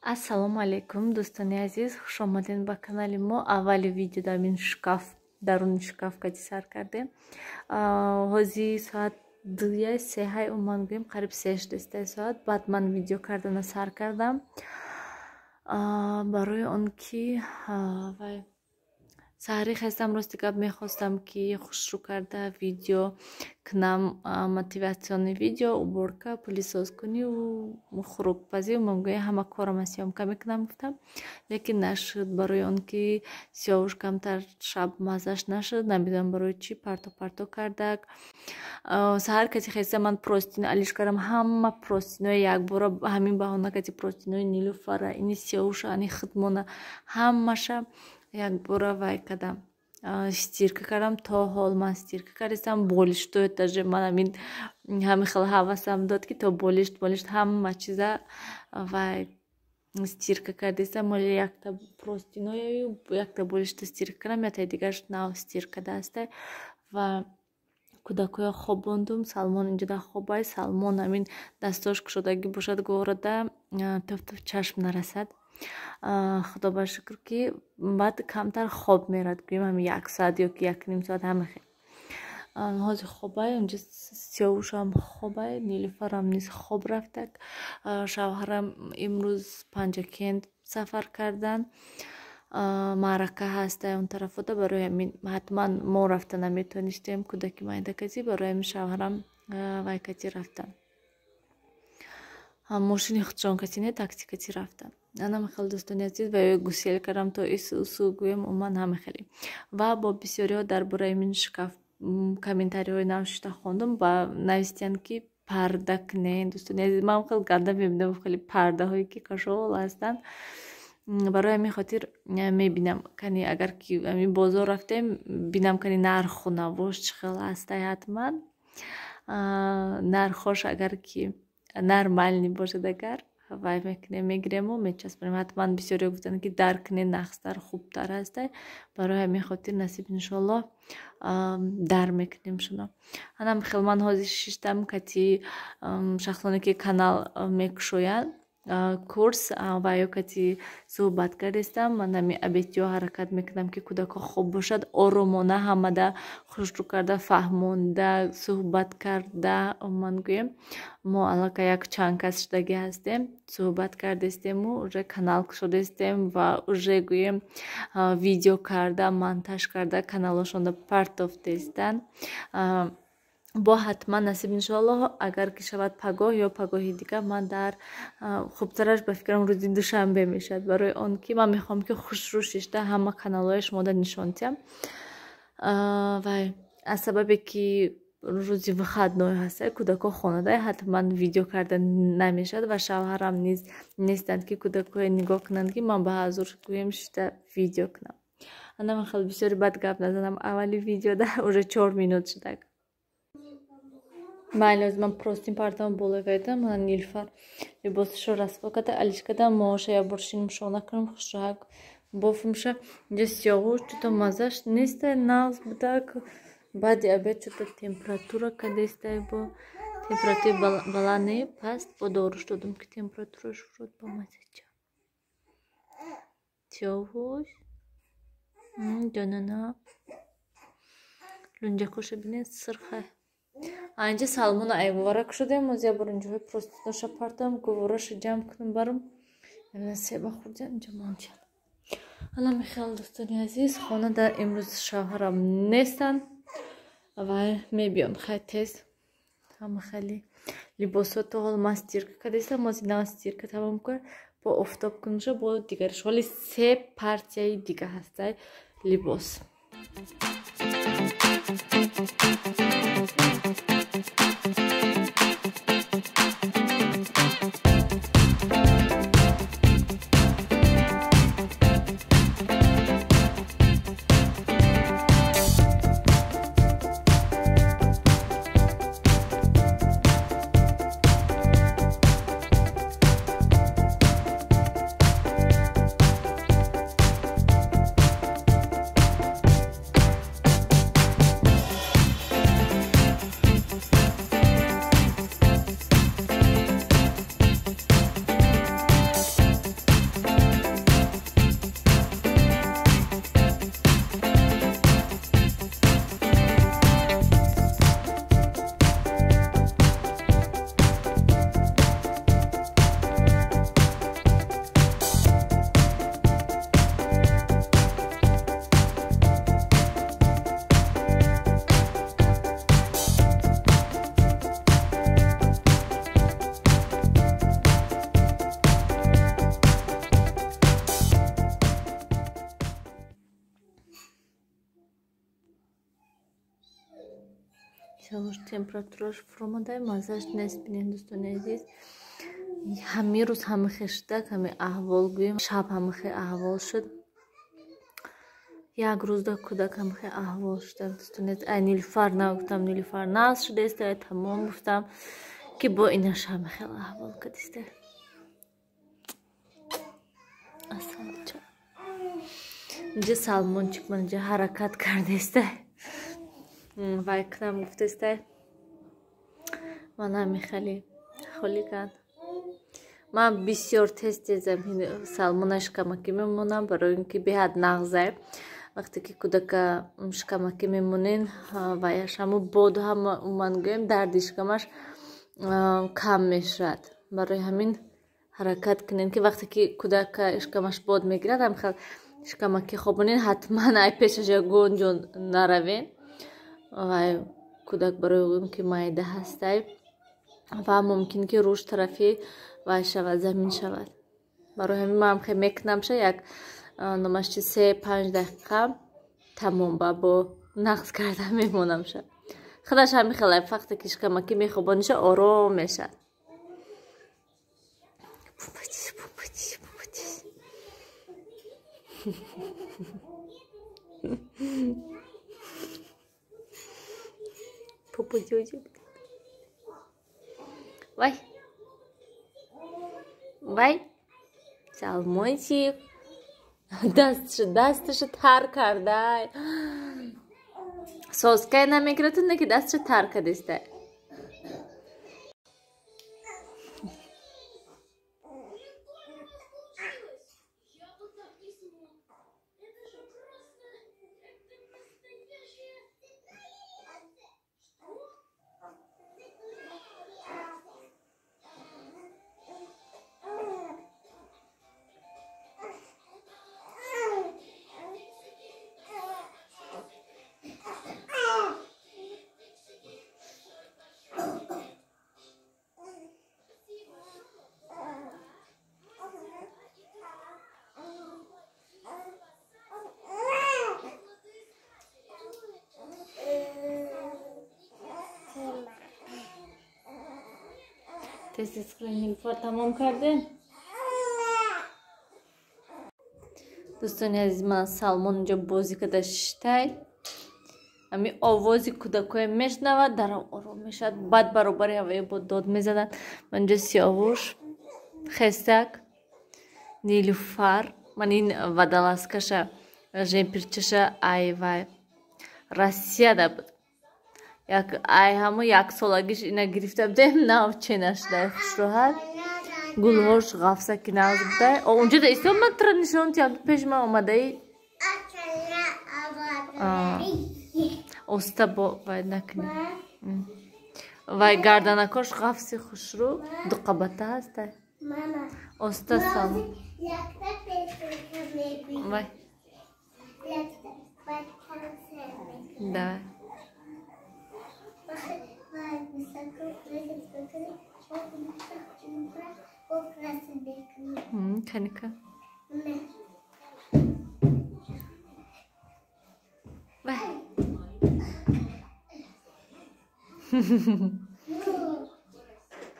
Ассалому алейкум, дӯстони азиз, хуш омадед ба канали мо. Аввали видео дар ин шкаф, даруни шкаф каҷи сар кардем. ҳозир соат 2:03 уман гӯем, қариб 6 соат. Баъд ман видео кардана сар кардам. Барои он ки саҳри хестам, рости гап мехостам ки хушрӯ карда видео кунам, мотиватсиони видео, уборка, пилисозкуниву хӯрокпазӣ, умумгӯя ҳама корама сёмка мекунам гуфтам, лекин нашуд. Барои он ки сиёвуш камтар шаб маззаш нашуд, намедонам барои чӣ парто кардак. Саҳар кати хеста ман простино алиш кардам, ҳама простинои якбора, ҳамин баҳона кати простинои нилуфара, ини сиёвуша, ани хидмона, ҳамаша якбора вай кардам, стирка кардам. То ҳол ман стирка кардистам, болишто этаже ман ҳамин хел ҳавасам дод ки то болишт ҳама чиза вай стирка кардистам. Моли якта простинояю якта болишто стирка кардам, ятаи дигараш нав стирка дастай ва кӯдакоя хобондум. Салмон инҷода хобай, Салмон ҳамин дастош кушодагӣ бошад говорада туф чашм нарасад. Худо ба шукр ки баъд камтар хоб мерад, гӯем ҳамин 1 соат ё ки 1,5 соат ҳамахе. ҳозир хобай, унҷо сиёвушам хобай, нилуфарам низ хоб рафтак. Шавҳарам имрӯз Панҷакент сафар кардан, маърака ҳастай он тарафода, барои ҳамин ҳатман мо рафта наметонистем, кӯдаки майда кати, барои ҳамин шавҳарам вай кати рафтан. Мошини худшон кати не, такси кати рафтан. Анам хел дӯстони азиз ва ё гусел кардам то ису гӯем уман ҳамахели. Ва бо бисёриҳо дар бораи мин шкаф комментариҳои навшида хондум ва навистиянд ки парда кунед. Дӯстони азиз, ман хел ганда мебинам хели пардаҳое ки кашол ҳастанд. Барои ҳамин хотир мебинам кани агар ки ҳамин бозор рафтем бинам кани нарху навош чӣ хел ҳастай, ҳатман нархош агар ки нормальни бошад, агар вай мекунем мегирему мечаспонем. Ҳатман бисёриҳо гуфтанд ки дар кунед нақстар хубтар ҳастай. Барои ҳамин хотир насиб иншоаллоҳ дар мекунем шуно. Анам хел ман ҳозир шиштам кати шахсоне ки канал мекушоянд курс ва ё кати суҳбат кардистам. Ман ҳамин абетиҳо ҳаракат мекунам ки кӯдако хуб бошад, оромона ҳамада хушрӯ карда, фаҳмонда, суҳбат карда. Ман гӯем мо аллакай як чанд кас шудагӣ ҳастем, суҳбат кардистему, уже канал кушодистем ва уже гӯем видео карда, монтаж карда каналошонда партофтестан. бо ҳатман насиб иншоаллоҳ, агар ки шавад пагоҳ ё пагоҳи дигар, ман дар хубтараш ба фикрам рӯзи душанбе мешавад. Барои он ки ман мехоҳам ки хушрӯ шишта ҳама каналҳои шумода нишон диҳам. Вай аз сабабе ки рӯзи выходной ҳастай, кӯдако хонада ҳатман видео карда намешавад ва шавҳарам низ нестанд ки кӯдакое нигоҳ кунанд ки ман ба ҳазур гӯем шишта видео кунам. Анам хел бисёри бад гап назанам, аввали видеода уже 4 минут шудак. Майли, ҳозир ман простин партам боло кардам, ман нилуфар либосашо расво карда алиш кардам, моша я боршин мушона кунам, хушак бофумша. Инҷо сиёвуш чуто маззаш нестай, нағз будак. Баъди обед чуто температура кадестай, бо температураи баланд не, паст, бо доруш додам ки температураш шуд ба маззача. Сиёвуш ҷонана лунҷакоша бинед сирха. Инҷа Салмона айвора кушодем, ҳозир я бор инҷоҳои простиноша партам, гувораша ҷамъ кунам барам. Себа хурдем инҷа мончад. Ҳала мехел дӯстони азиз, хонада имрӯз шавҳарам нестанд ва мебиён хай тез. Ҳама хели либосҳо то ҳол ман стирка кардистам, ҳозир нав стирка тамом кард, бо офтоб кунша бо дигараш. Ҳоли 3 партияи дига ҳастай либос. Сиёвуш температураш фурӯ омадай, маззааш несбинед дӯстони азиз. Ҳамин рӯз ҳамихе шудак, ҳамин аҳвол гӯем. Шаб ҳамихе аҳвол шуд. Як рӯз да кӯдак ҳамихе аҳвол шудак дӯстони азиз. Ай Нилуфар нагуфтам, Нилуфар нағз шудааст, ай тамом гуфтам ки бо инаш ҳамихел аҳвол кардист. Асалчо. Инҷа Салмончик ман инҷа ҳаракат кардааст. Вай кунам гуфтааст. Ман ҳамихели холӣ кард. Ман бисёр тез-тезам Салмона шикамакӣ мемонам, барои ин ки беҳад нағзай. Вақте ки кӯдака шикамакӣ мемонен, ваяш ҳамо боду ҳама ман гӯем дарди шикамаш кам мешавад. Барои ҳамин ҳаракат кунен ки вақте ки кӯдака шикамаш бод мегирад, ҳамихел шикамакӣ хобонен, ҳатман ай пешаш ягон ҷо наравен. Вай кӯдак барои ин ки майда ҳастай ва мумкин ки рушд тарафи вай шавад, замин шавад. Барои ҳамин ман хеле мекунам ша як номашти 3-5 дақиқа тамом ба бо нағз карда мемонам ша. Худаш ҳамин хеле вақте ки шикамакӣ мехобониша ором мешавад. Вай. Вай. Салмончик. Дасташо тар кардай. Соскай намегирад, не ки дасташо тар кардистай. Tez Nilufar tamom kardin? Do'stoni aziz, man Salmon inja bozi kada shishtay. Ami ovozi kudakoy meshnavat, дар ором мешавад. Бад баробари ҳавои бо дод мезанад. Ман инҷа Сиёвуш, Хестак, Нилуфар, ман ин вадаласкаша, жемпирчаша айвай Россияда буд. Ай ҳамо як солагиш ина гирифта будем, навчена шудай хушроҳат. Гулҳош ғафсаки нағз будай. Унҷа да истом ман тра нишон тиям пеш ман омадаи. Оста бо вай накни. Вай гарданакош ғафси хушрӯ дуқабата ҳастай. Оста сам. Вай. Давай. Каника. Вай.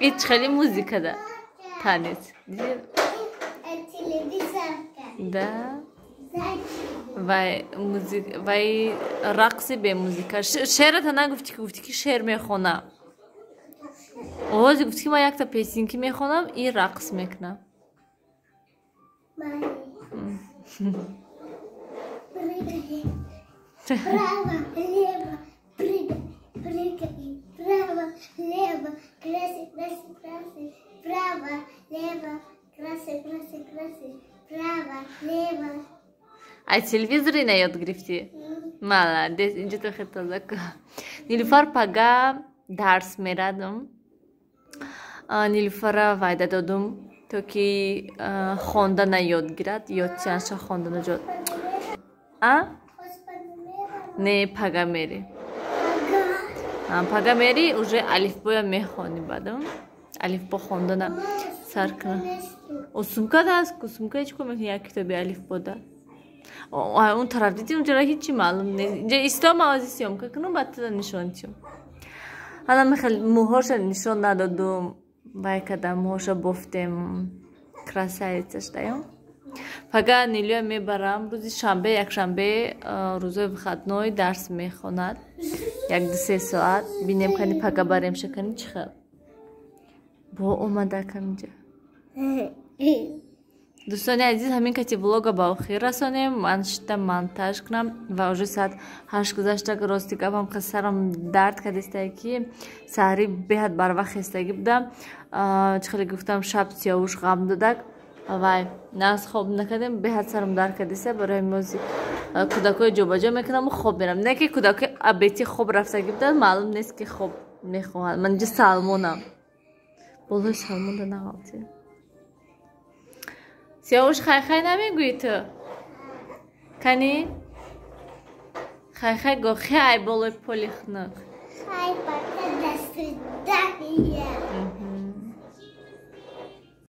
Hiç хели музикада танец. Да. Вай музик, вай рақси бе музика. Шеърата нагуфти ки гуфти ки шеър мехонам. Овози гуфти ки ман якта песенки мехонам, и рақс мекунам. Право, лево, прыгай, прыгай, право, лево, красив, красив, красив, право, лево, красив, красив, красив, право, лево. Ай телевизор ина ёд гирифтӣ? Маладес, инҷа то хеле тоза кун. Нилуфар пага дарс мерадам. Нилуфара вайда додум то ки хондана ёд гирад, ёдчиаша хондана ҷод. Не, пага мери. Пага мери уже алифбоя мехони бадам. Алифбо хондана сар кунам. Сумкада ҳаст ку сумка ҳеч кум мехони як китоби алифбода. Он тараф дидӣ, унҷара ҳичи маълум нест. Инҷа истом авази сиёмка кунам, баъд туда нишон тиём. حالا میخوای موهاش نشون ندادم وای کدام موهاش بافتیم красавицаш даём фақат Нилиё мебарам рӯзи шанбе якшанбе рӯзои выходной дарс мехонад 1-3 соат бинем кани пага барем шакани чӣ хел бо омада каминҷа дӯстони азиз ҳамин кати влога ба охир расонем ман шида монтаж кунам ва уже саат 8 гузашта рости гапам сарам дард кардистае ки саҳри беҳад барвақт хестагӣ будам чӣ хеле гуфтам шаб сиёвуш ғам додак вай нас хоб накардем беҳад сарам дард кардиста барои мози кӯдакои ҷобаҷо мекунам хоб мерам не ки кӯдакои абети хоб рафтагӣ буданд маълум нест ки хоб мехоҳанд ман инҷа салмонам болои салмонда нағалти Сиёвуш хай-хай намегӯи ту? Кани? Хай-хай гӯ, хай болои поли хунук. Хай, пока, до свидания.